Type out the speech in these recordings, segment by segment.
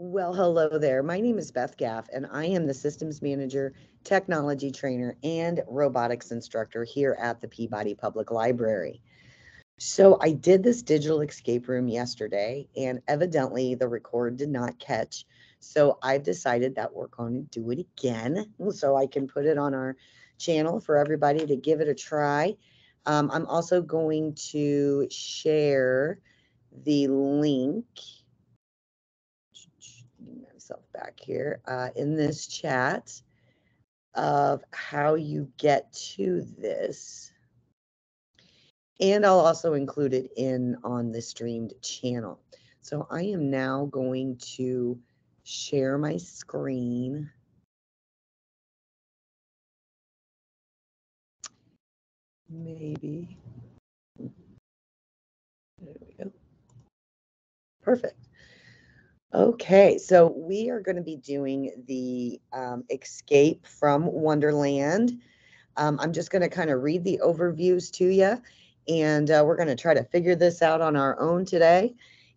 Well, hello there. My name is Beth Gaff, and I am the Systems Manager, Technology Trainer, and Robotics Instructor here at the Peabody Public Library. So I did this digital escape room yesterday, and evidently the record did not catch. So I've decided that we're going to do it again so I can put it on our channel for everybody to give it a try. I'm also going to share the link. Get myself back here in this chat of how you get to this. And I'll also include it in on the streamed channel. So I am now going to share my screen. Maybe. There we go. Perfect. Okay, so we are going to be doing the Escape from Wonderland. I'm just going to kind of read the overviews to you, and we're going to try to figure this out on our own today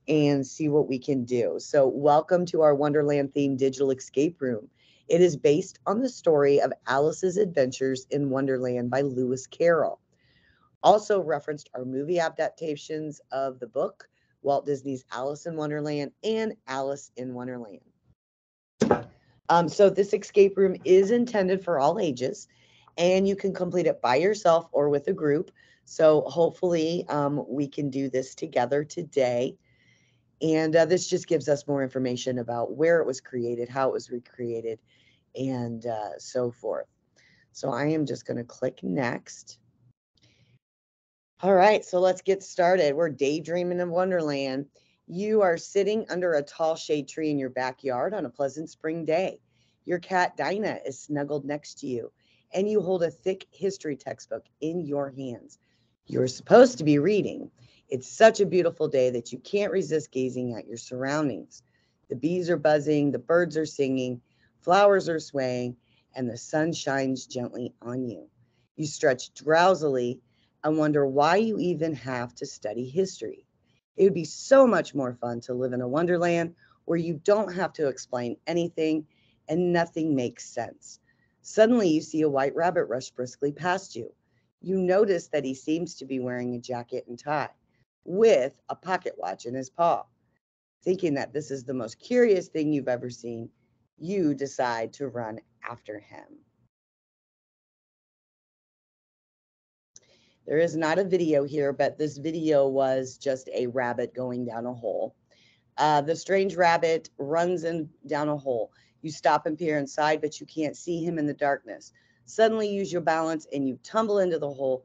and see what we can do. So welcome to our Wonderland themed digital escape room. It is based on the story of Alice's Adventures in Wonderland by Lewis Carroll. Also referenced are movie adaptations of the book, Walt Disney's Alice in Wonderland and Alice in Wonderland. So this escape room is intended for all ages, and you can complete it by yourself or with a group. So hopefully we can do this together today. And this just gives us more information about where it was created, how it was recreated, and so forth. So I am just going to click next. All right, so let's get started. We're daydreaming in Wonderland. You are sitting under a tall shade tree in your backyard on a pleasant spring day. Your cat Dinah is snuggled next to you, and you hold a thick history textbook in your hands. You're supposed to be reading. It's such a beautiful day that you can't resist gazing at your surroundings. The bees are buzzing, the birds are singing, flowers are swaying, and the sun shines gently on you. You stretch drowsily and wonder why you even have to study history. It would be so much more fun to live in a wonderland where you don't have to explain anything and nothing makes sense. Suddenly you see a white rabbit rush briskly past you. You notice that he seems to be wearing a jacket and tie with a pocket watch in his paw. Thinking that this is the most curious thing you've ever seen, you decide to run after him. There is not a video here, but this video was just a rabbit going down a hole. The strange rabbit runs down a hole. You stop and peer inside, but you can't see him in the darkness. Suddenly use your balance and you tumble into the hole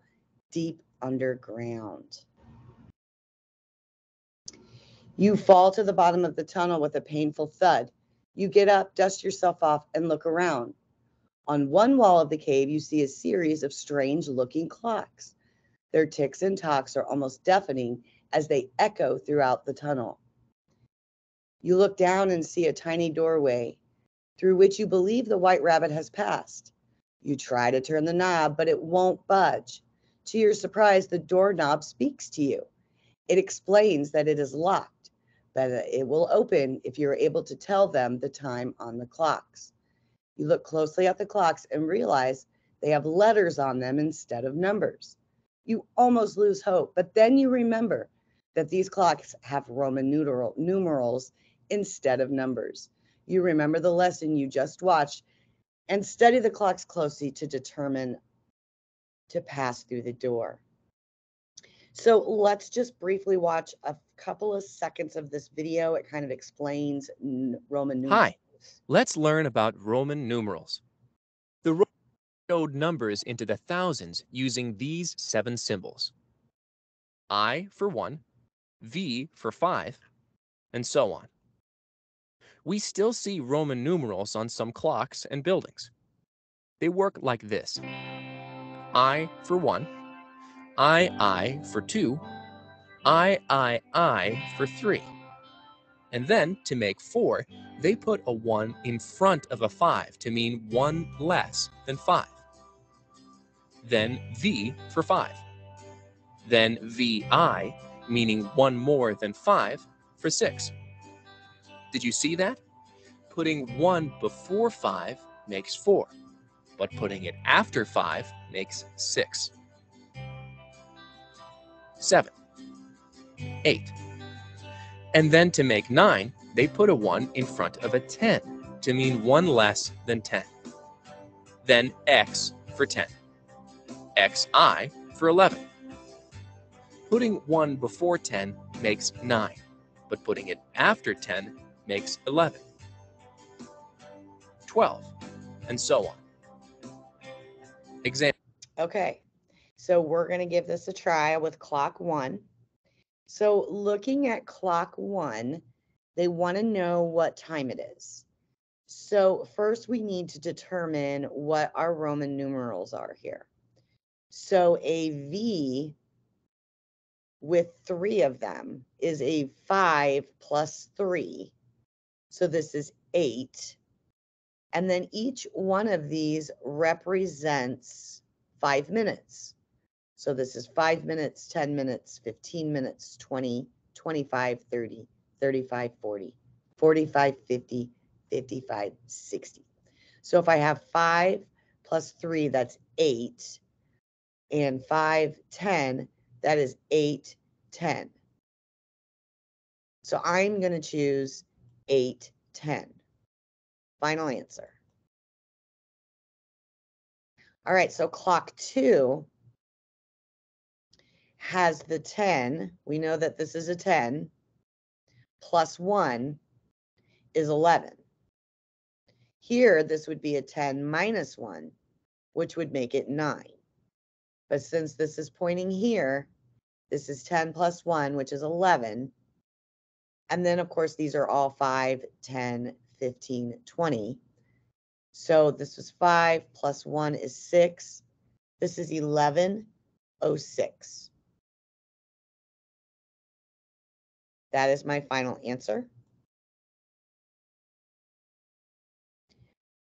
deep underground. You fall to the bottom of the tunnel with a painful thud. You get up, dust yourself off, and look around. On one wall of the cave, you see a series of strange-looking clocks. Their ticks and talks are almost deafening as they echo throughout the tunnel. You look down and see a tiny doorway through which you believe the white rabbit has passed. You try to turn the knob, but it won't budge. To your surprise, the doorknob speaks to you. It explains that it is locked, but it will open if you're able to tell them the time on the clocks. You look closely at the clocks and realize they have letters on them instead of numbers. You almost lose hope, but then you remember that these clocks have Roman numerals instead of numbers. You remember the lesson you just watched and study the clocks closely to determine to pass through the door. So let's just briefly watch a couple of seconds of this video. It kind of explains Roman numerals. Hi, let's learn about Roman numerals. The Romans showed numbers into the thousands using these 7 symbols. I for 1, V for 5, and so on. We still see Roman numerals on some clocks and buildings. They work like this. I for 1, I for 2, I for 3. And then, to make 4, they put a 1 in front of a 5 to mean 1 less than 5. Then V for 5. Then VI, meaning 1 more than 5, for 6. Did you see that? putting 1 before 5 makes 4, but putting it after 5 makes 6. 7, 8. And then to make 9, they put a 1 in front of a 10 to mean 1 less than 10. Then X for 10. XI for 11. Putting 1 before 10 makes 9, but putting it after 10 makes 11. 12, and so on. Example. Okay, so we're going to give this a try with clock 1. So looking at clock 1, they want to know what time it is. So first we need to determine what our Roman numerals are here. So a V with 3 of them is a 5 plus 3. So this is 8. And then each one of these represents 5 minutes. So this is 5 minutes, 10 minutes, 15 minutes, 20, 25, 30, 35, 40, 45, 50, 55, 60. So if I have 5 plus 3, that's 8. And 5, 10, that is 8, 10. So I'm going to choose 8, 10. Final answer. All right, so clock 2 has the 10. We know that this is a 10. Plus 1 is 11. Here, this would be a 10 minus 1, which would make it 9. But since this is pointing here, this is 10 plus 1, which is 11. And then, of course, these are all 5, 10, 15, 20. So this was 5 plus 1 is 6. This is 11:06. That is my final answer.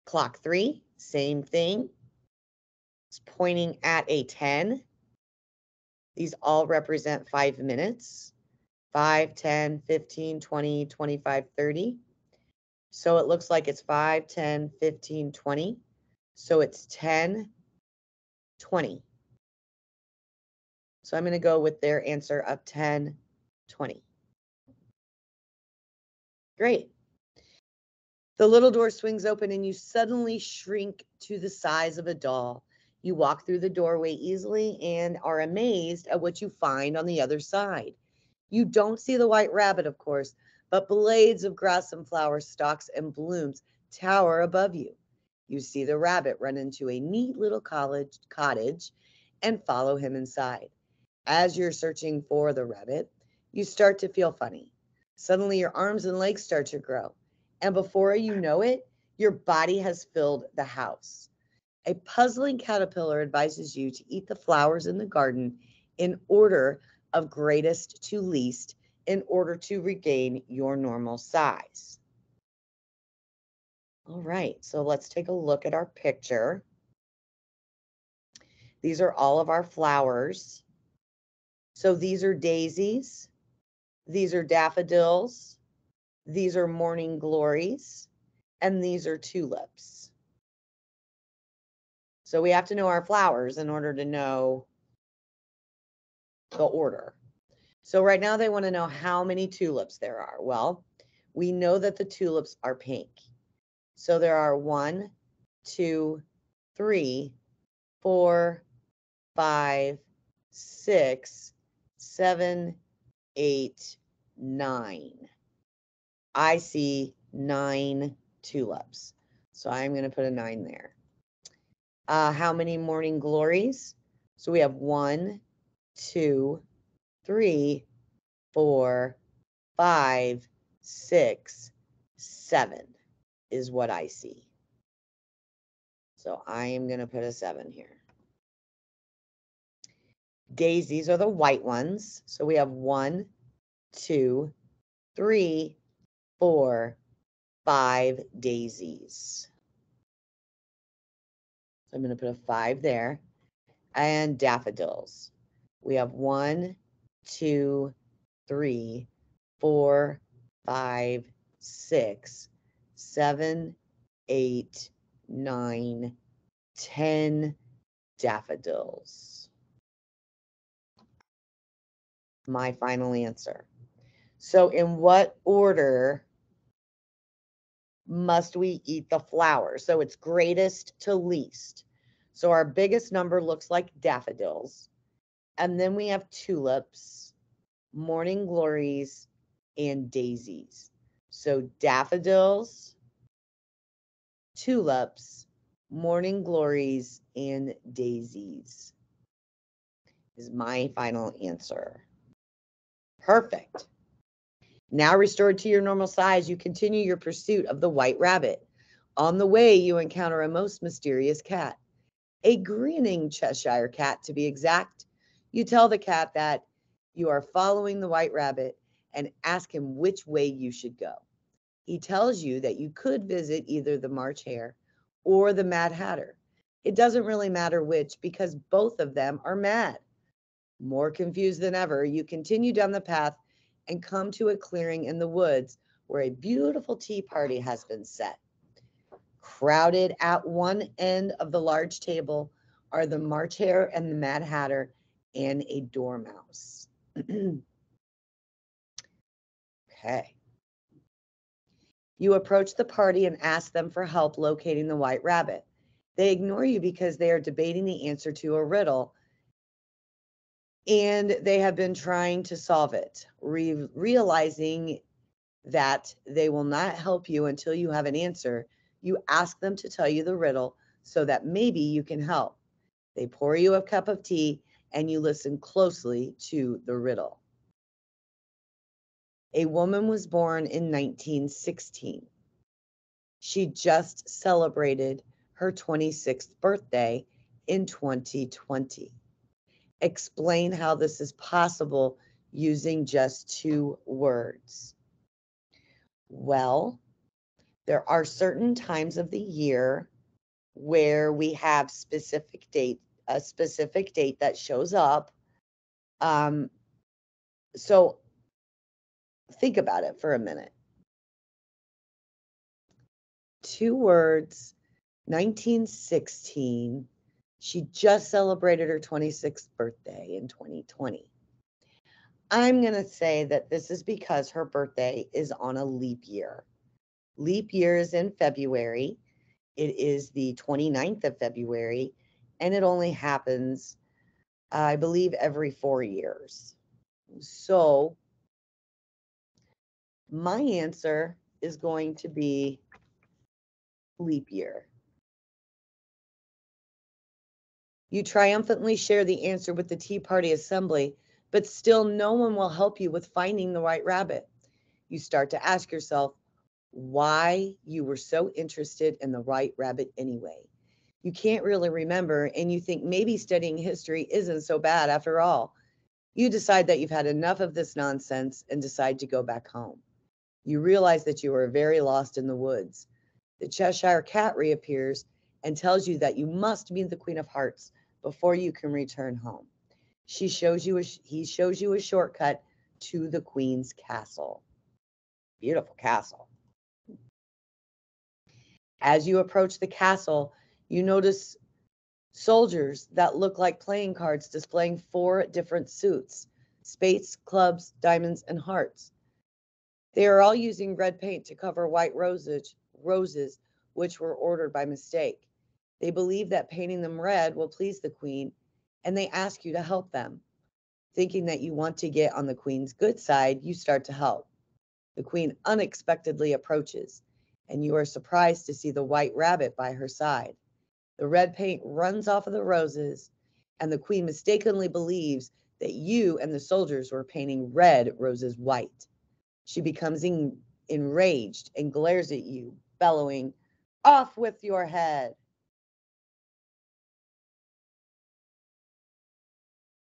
Clock 3, same thing. It's pointing at a 10. These all represent 5 minutes. 5, 10, 15, 20, 25, 30. So it looks like it's 5, 10, 15, 20. So it's 10, 20. So I'm going to go with their answer of 10, 20. Great. The little door swings open and you suddenly shrink to the size of a doll. You walk through the doorway easily and are amazed at what you find on the other side. You don't see the white rabbit, of course, but blades of grass and flower stalks and blooms tower above you. You see the rabbit run into a neat little cottage and follow him inside. As you're searching for the rabbit, you start to feel funny. Suddenly your arms and legs start to grow. And before you know it, your body has filled the house. A puzzling caterpillar advises you to eat the flowers in the garden in order of greatest to least in order to regain your normal size. All right, so let's take a look at our picture. These are all of our flowers. So these are daisies. These are daffodils. These are morning glories. And these are tulips. So we have to know our flowers in order to know the order. So right now they want to know how many tulips there are. Well, we know that the tulips are pink. So there are 1, 2, 3, 4, 5, 6, 7, 8, 9. I see 9 tulips. So I'm going to put a 9 there. How many morning glories? So we have 1, 2, 3, 4, 5, 6, 7 is what I see. So I am going to put a 7 here. Daisies are the white ones. So we have 1, 2, 3, 4, 5 daisies. So I'm going to put a 5 there. And daffodils. We have 1, 2, 3, 4, 5, 6, 7, 8, 9, 10 daffodils. My final answer. So in what order must we eat the flower? So it's greatest to least. So our biggest number looks like daffodils. And then we have tulips, morning glories, and daisies. So daffodils, tulips, morning glories, and daisies is my final answer. Perfect. Now restored to your normal size, you continue your pursuit of the white rabbit. On the way, you encounter a most mysterious cat, a grinning Cheshire cat to be exact. You tell the cat that you are following the white rabbit and ask him which way you should go. He tells you that you could visit either the March Hare or the Mad Hatter. It doesn't really matter which because both of them are mad. More confused than ever, you continue down the path and come to a clearing in the woods where a beautiful tea party has been set. Crowded at one end of the large table are the March Hare and the Mad Hatter and a dormouse. Okay. You approach the party and ask them for help locating the white rabbit. They ignore you because they are debating the answer to a riddle and they have been trying to solve it, realizing that they will not help you until you have an answer. You ask them to tell you the riddle so that maybe you can help. They pour you a cup of tea and you listen closely to the riddle. A woman was born in 1916. She just celebrated her 26th birthday in 2020. Explain how this is possible using just 2 words. Well, there are certain times of the year where we have a specific date that shows up. So think about it for a minute. 2 words, 1916. She just celebrated her 26th birthday in 2020. I'm going to say that this is because her birthday is on a leap year. Leap year is in February. It is the 29th of February, and it only happens, I believe, every 4 years. So my answer is going to be leap year. You triumphantly share the answer with the Tea Party assembly, but still no one will help you with finding the white rabbit. You start to ask yourself why you were so interested in the white rabbit anyway. You can't really remember, and you think maybe studying history isn't so bad after all. You decide that you've had enough of this nonsense and decide to go back home. You realize that you are very lost in the woods. The Cheshire Cat reappears and tells you that you must meet the Queen of Hearts before you can return home. He shows you a shortcut to the Queen's castle. Beautiful castle. As you approach the castle, you notice soldiers that look like playing cards displaying 4 different suits: spades, clubs, diamonds, and hearts. They are all using red paint to cover white roses, which were ordered by mistake. They believe that painting them red will please the Queen, and they ask you to help them. Thinking that you want to get on the Queen's good side, you start to help. The Queen unexpectedly approaches, and you are surprised to see the white rabbit by her side. The red paint runs off of the roses, and the Queen mistakenly believes that you and the soldiers were painting red roses white. She becomes enraged and glares at you, bellowing, "Off with your head!"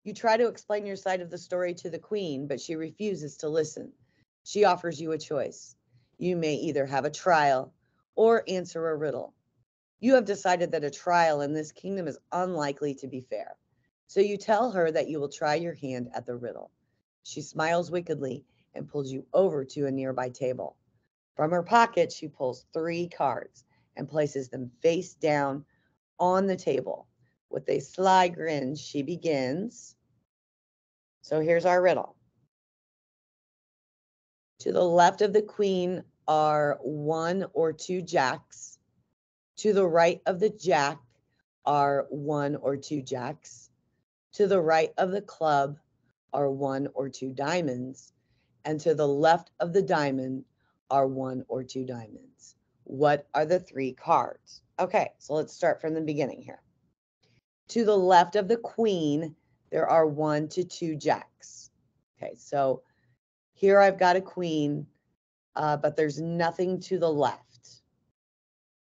You try to explain your side of the story to the Queen, but she refuses to listen. She offers you a choice. You may either have a trial or answer a riddle. You have decided that a trial in this kingdom is unlikely to be fair. So you tell her that you will try your hand at the riddle. She smiles wickedly and pulls you over to a nearby table. From her pocket, she pulls 3 cards and places them face down on the table. With a sly grin, she begins. So here's our riddle. To the left of the queen are 1 or 2 jacks. To the right of the jack are 1 or 2 jacks. To the right of the club are 1 or 2 diamonds. And to the left of the diamond are 1 or 2 diamonds. What are the 3 cards? Okay, so let's start from the beginning here. To the left of the queen, there are 1 to 2 jacks. Okay, so here I've got a queen, but there's nothing to the left.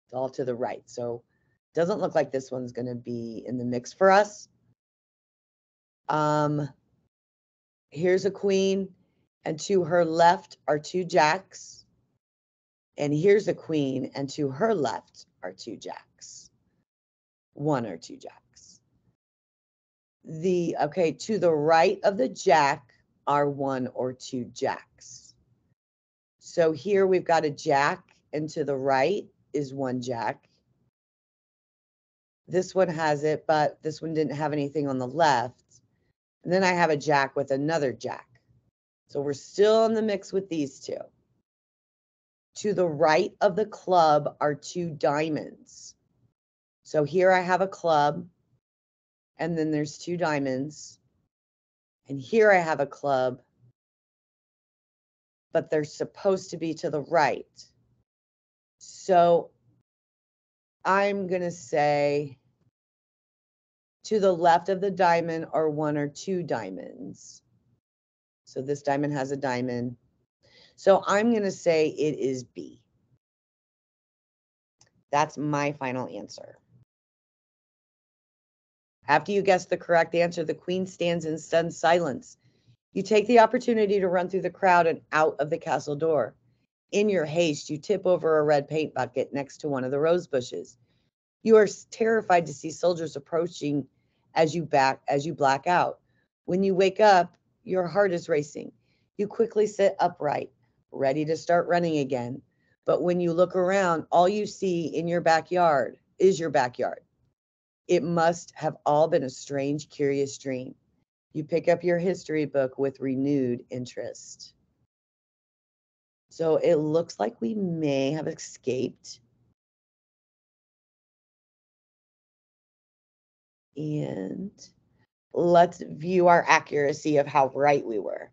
It's all to the right. So it doesn't look like this one's going to be in the mix for us. Here's a queen, and to her left are 2 jacks. And here's a queen, and to her left are 2 jacks. 1 or 2 jacks. To the right of the jack are 1 or 2 jacks. So here we've got a jack, and to the right is 1 jack. This one has it, but this one didn't have anything on the left. And then I have a jack with another jack. So we're still in the mix with these 2. To the right of the club are 2 diamonds. So here I have a club, and then there's 2 diamonds. And here I have a club, but they're supposed to be to the right. So I'm going to say to the left of the diamond are 1 or 2 diamonds. So this diamond has a diamond. So I'm going to say it is B. That's my final answer. After you guess the correct answer, the queen stands in stunned silence. You take the opportunity to run through the crowd and out of the castle door. In your haste, you tip over a red paint bucket next to one of the rose bushes. You are terrified to see soldiers approaching as you black out. When you wake up, your heart is racing. You quickly sit upright, ready to start running again. But when you look around, all you see in your backyard is your backyard. It must have all been a strange, curious dream. You pick up your history book with renewed interest. So it looks like we may have escaped. And let's view our accuracy of how right we were.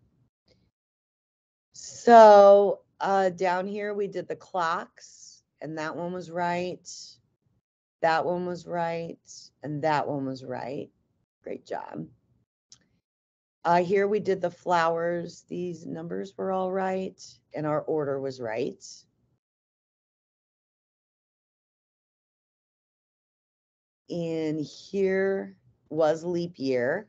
So down here we did the clocks, and that one was right. That one was right, and that one was right. Great job. Here we did the flowers. These numbers were all right, and our order was right. And here was leap year.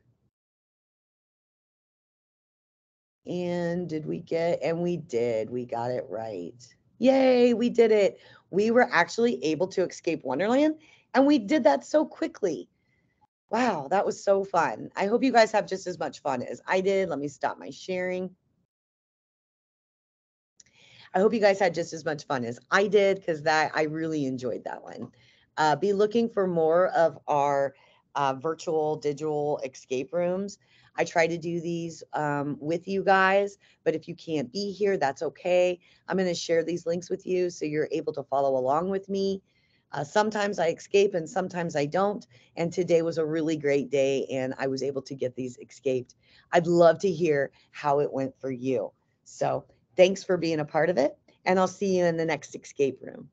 And did we get, and we did, we got it right. Yay, we did it. We were actually able to escape Wonderland, and we did that so quickly. Wow, that was so fun. I hope you guys have just as much fun as I did. Let me stop my sharing. I hope you guys had just as much fun as I did, because I really enjoyed that one. Be looking for more of our virtual digital escape rooms. I try to do these with you guys, but if you can't be here, that's okay. I'm going to share these links with you so you're able to follow along with me. Sometimes I escape and sometimes I don't. And today was a really great day and I was able to get these escaped. I'd love to hear how it went for you. So thanks for being a part of it, and I'll see you in the next escape room.